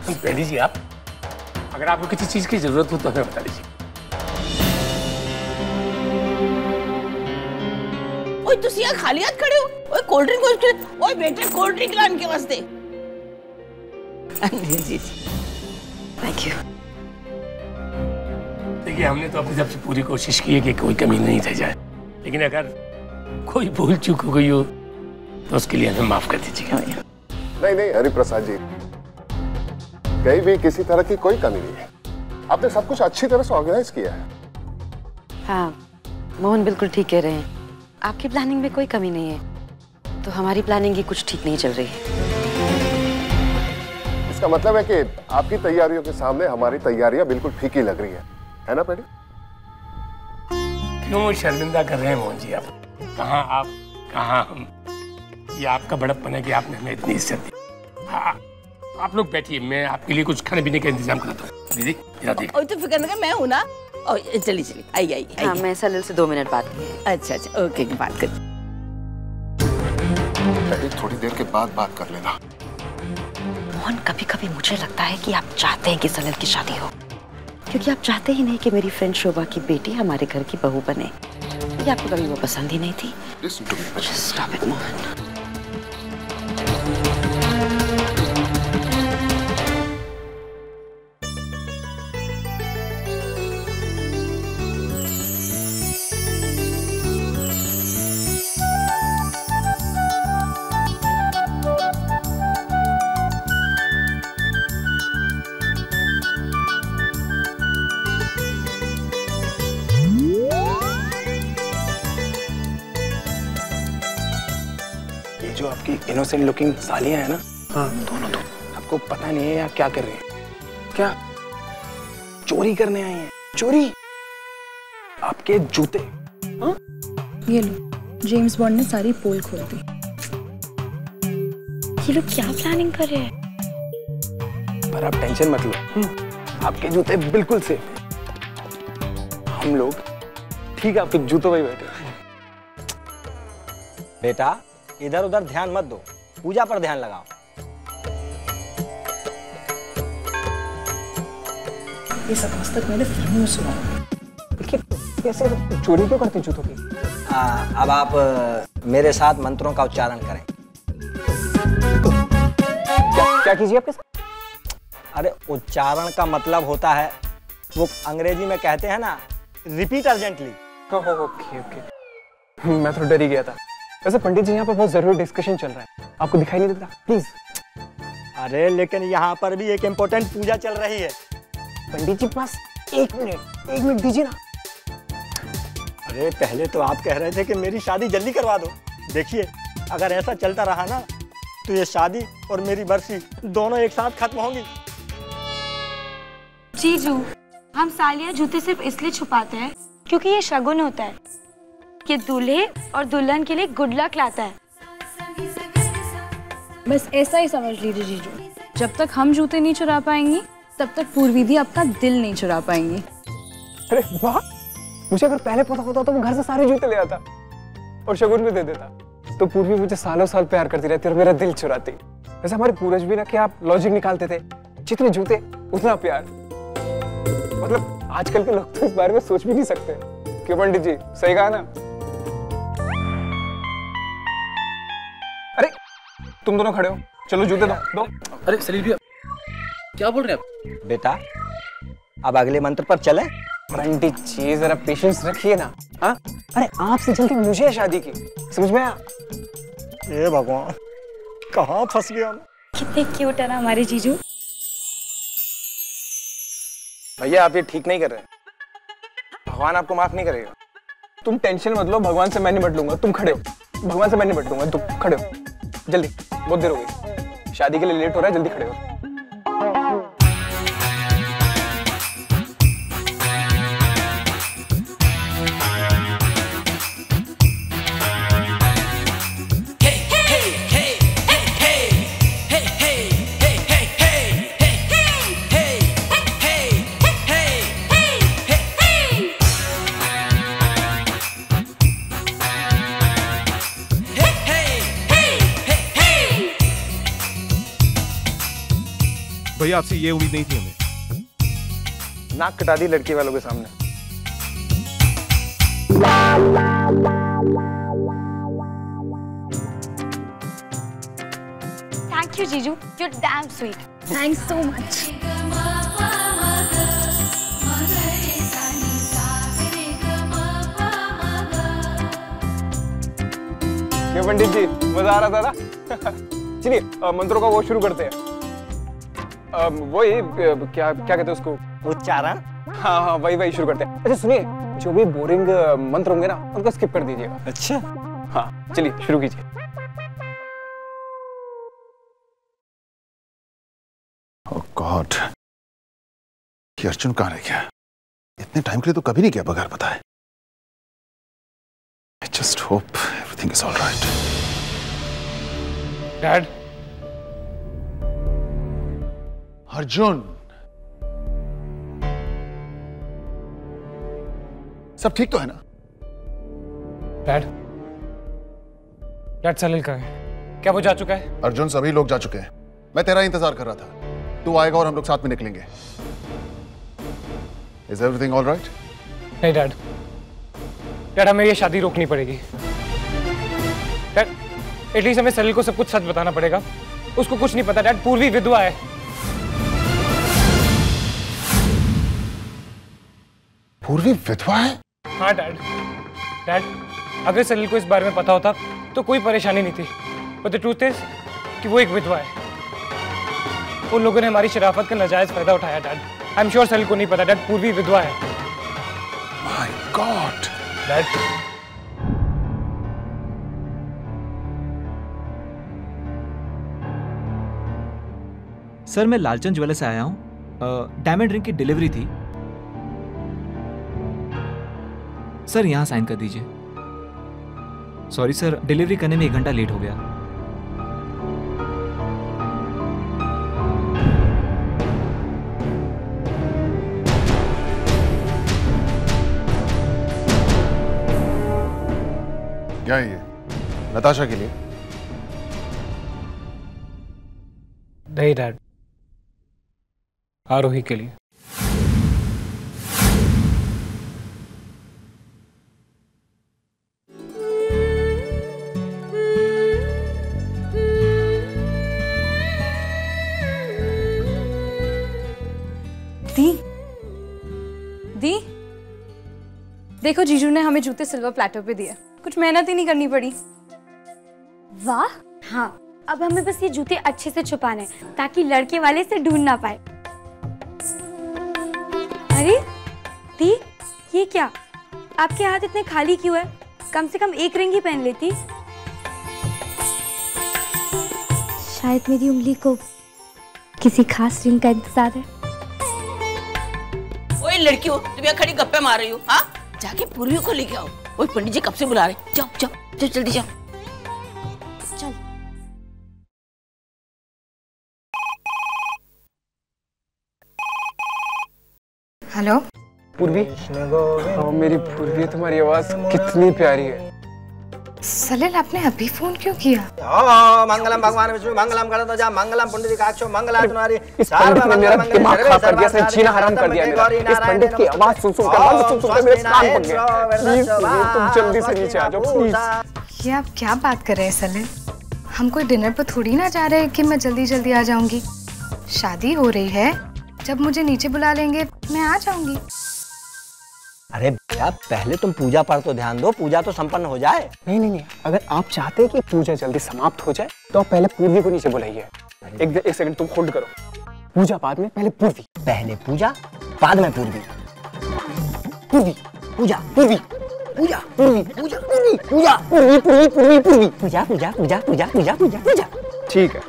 बेटी जी आप, अगर आपको किसी चीज की जरूरत हो तो हमें बता दीजिए। ओए तुसी यहाँ खाली हाथ खड़े हो? ओए कोल्ड ड्रिंक, ओए बेटे कोल्ड ड्रिंक लाने के वास्ते। जी थैंक यू। देखिए हमने तो अपनी तरफ से पूरी कोशिश की है कि कोई कमी नहीं रह जाए, लेकिन अगर कोई भूल चूक हो गई हो तो उसके लिए हमें माफ कर दीजिएगा। नहीं नहीं हरिप्रसाद जी, कहीं भी किसी तरह की कोई कमी नहीं है। आपने सब कुछ अच्छी तरह से ऑर्गेनाइज किया है। हाँ मोहन बिल्कुल ठीक कह रहे हैं, आपकी प्लानिंग में कोई कमी नहीं है, तो हमारी प्लानिंग ही कुछ ठीक नहीं चल रही है। इसका मतलब है कि आपकी तैयारियों के सामने हमारी तैयारियां बिल्कुल फीकी लग रही है ना बेटी? क्यों शर्मिंदा कर रहे हैं मोहन जी आप? कहाँ आप कहाँ हम? ये आपका बड़प्पन है कि आपने हमें इतनी इज्जत दी। हाँ आप लोग बैठिए, मैं आपके लिए कुछ खाने पीने का इंतजाम करता हूँ। दीदी और तो फिक्र न कर, मैं हूँ ना। चली चली आई। हाँ मैं सलील से 2 मिनट बात की। अच्छा ओके बात कर। थोड़ी देर के बाद बात कर लेना। मोहन कभी कभी मुझे लगता है कि आप चाहते हैं कि सलील की शादी हो, क्योंकि आप चाहते ही नहीं कि मेरी फ्रेंड शोभा की बेटी हमारे घर की बहू बने। ये आपको कभी वो पसंद ही नहीं थी। Stop it, Mohan. जो आपकी इनोसेंट लुकिंग सालियां है ना, हाँ दोनों तो आपको पता नहीं है यार क्या कर रही हैं? क्या चोरी करने आई हैं? चोरी आपके जूते। हाँ ये लो, जेम्स बॉन्ड ने सारी पोल खोल दी। ये लोग क्या प्लानिंग कर रहे हैं? पर आप टेंशन मत लो, आपके जूते बिल्कुल सेफ हैं। हम लोग ठीक है आपके जूतों में ही बैठे। बेटा इधर उधर ध्यान मत दो, पूजा पर ध्यान लगाओ। ये सब आज तक मैंने फिल्मों में सुना। कैसे चोरी क्यों करते जूतों की? अब आप मेरे साथ मंत्रों का उच्चारण करें। क्या कीजिए आपके साथ? अरे उच्चारण का मतलब होता है, वो अंग्रेजी में कहते हैं ना, रिपीट अर्जेंटली। ओके मैं तो डर ही गया था। वैसे पंडित जी यहाँ पर बहुत जरूरी डिस्कशन चल रहा है, आपको दिखाई नहीं देता? प्लीज। अरे लेकिन यहाँ पर भी एक इम्पोर्टेंट पूजा चल रही है। पंडित जी पास एक मिनट दीजिए ना। अरे पहले तो आप कह रहे थे कि मेरी शादी जल्दी करवा दो। देखिए अगर ऐसा चलता रहा ना तो ये शादी और मेरी बरसी दोनों एक साथ खत्म होंगी। जीजू हम सालियाँ जूते सिर्फ इसलिए छुपाते हैं क्योंकि ये शगुन होता है, ये दूल्हे और दुल्हन के लिए गुड लक लाता है। बस ऐसा ही समझ लीजिए जीजू, जब तक हम जूते नहीं चुरा पाएंगी तब तक पूर्वी भी अपना दिल नहीं चुरा पाएंगी। अरे वाह, मुझे अगर पहले पता होता तो मैं घर से सारे जूते ले आता और शगुन में दे देता, तो पूर्वी मुझे सालों साल प्यार करती रहती और मेरा दिल चुराती। वैसे हमारे पूर्वज भी ना कि आप लॉजिक निकालते थे, जितने जूते उतना प्यार। मतलब आजकल के लोग तो इस बारे में सोच भी नहीं सकते। क्यों पंडित जी, सही कहा ना? अरे तुम दोनों खड़े हो, चलो जूते दो। अरे सलील भैया क्या बोल रहे हैं आप? बेटा अब अगले मंत्र पर चले। पंडित जी जरा पेशेंस रखिए ना। हाँ अरे आपसे जल्दी मुझे शादी की, समझ में आया? हे भगवान कहाँ फंस गया मैं। कितने क्यूट है ना हमारे जीजू। भैया आप ये ठीक नहीं कर रहे हैं, भगवान आपको माफ नहीं करेगा। तुम टेंशन मत लो, भगवान से मैं निपट लूंगा। तुम खड़े हो, भगवान से मैं निपट लूंगा। तुम खड़े हो, जल्दी, बहुत देर हो गई, शादी के लिए लेट हो रहा है, जल्दी खड़े हो। भैया आपसे ये उम्मीद नहीं थी हमें। नाक कटा दी लड़की वालों के सामने। थैंक यू जीजू, you dam sweet. Thanks so much. क्या पंडित जी, मजा आ रहा था ना? चलिए मंत्रों का वो शुरू करते हैं। वही क्या क्या कहते हैं उसको, उच्चारण। हाँ हाँ वही शुरू करते हैं। अच्छा सुनिए, जो भी बोरिंग मंत्र होंगे ना उनको स्किप कर दीजिएगा। अच्छा हाँ चलिए शुरू कीजिए। ओह गॉड, ये अर्जुन कहाँ रह गया? इतने टाइम के लिए तो कभी नहीं किया बगैर बताए। I just hope everything is all right. Dad. Arjun, सब ठीक तो है ना? डैड सलील कहाँ है? क्या वो जा चुका है? अर्जुन सभी लोग जा चुके हैं। मैं तेरा इंतजार कर रहा था। तू आएगा और हम लोग साथ में निकलेंगे। Is everything all right? नहीं डैड, हमें ये शादी रोकनी पड़ेगी। डैड एटलीस्ट हमें सलील को सब कुछ सच बताना पड़ेगा। उसको कुछ नहीं पता डैड, पूर्वी विधवा है। पूर्वी विधवा है? हाँ डैड, अगर सलील को इस बारे में पता होता तो कोई परेशानी नहीं थी। बट द ट्रूथ इज कि वो एक विधवा है। उन लोगों ने हमारी शराफत का नाजायज फायदा उठाया डैड। आई एम श्योर सलील को नहीं पता डैड, पूर्वी विधवा है। My God dad. सर मैं लालचंद ज्वेलर्स से आया हूँ। डायमंड रिंग की डिलीवरी थी। सर यहाँ साइन कर दीजिए। सॉरी सर, डिलीवरी करने में 1 घंटा लेट हो गया। क्या है ये? नताशा के लिए? नहीं डैड, आरोही के लिए। दी देखो, जीजू ने हमें जूते सिल्वर प्लेटर पे दिए। कुछ मेहनत ही नहीं करनी पड़ी। वाह। हाँ, अब हमें बस ये जूते अच्छे से छुपाने ताकि लड़के वाले से ढूंढ ना पाए। अरे दी, ये क्या? आपके हाथ इतने खाली क्यों है? कम से कम एक रिंग ही पहन लेती। शायद मेरी उंगली को किसी खास रिंग का इंतजार है। ओए लड़कियों, तुम यहाँ खड़ी गप्पे मार रही हो? हाँ, जाके पूर्वी को लेके आओ। ओए पंडित जी कब से बुला रहे। जाओ जाओ जाओ, जल्दी जाओ। चल। हेलो पूर्वी। मेरी पूर्वी, तुम्हारी आवाज कितनी प्यारी है। सलील, आपने अभी फोन क्यों किया? मंगलम भगवान विष्णु मंगलम गणध्वजा मंगलम पुंडरीकाक्षो मंगलाचनारी। इस पंडित ने मेरा दिमाग खराब कर दिया, इसने जीना हराम कर दिया मेरा। इस पंडित की आवाज सुन सुन कर मेरे कान पक गए। प्लीज तुम जल्दी से नीचे आ जाओ प्लीज। ये आप क्या बात कर रहे हैं सलील? हम कोई डिनर पर थोड़ी ना जा रहे हैं कि मैं जल्दी जल्दी आ जाऊंगी। शादी हो रही है, जब मुझे नीचे बुला लेंगे मैं आ जाऊंगी। अरे बेटा, पहले तुम पूजा पर तो ध्यान दो, पूजा तो संपन्न हो जाए। नहीं, अगर आप चाहते हैं कि पूजा जल्दी समाप्त हो जाए तो आप पहले पूर्वी को नीचे बुलाइए। एक सेकंड तुम होल्ड करो। पूजा बाद में, पहले पूर्वी। पहले पूजा बाद में पूर्वी। पूर्वी पूजा पूर्वी पूजा पूर्वी पूजा पूर्वी पूजा पूर्वी पूर्वी पूर्वी पूर्वी पूजा पूजा पूजा पूजा पूजा पूजा पूजा। ठीक है।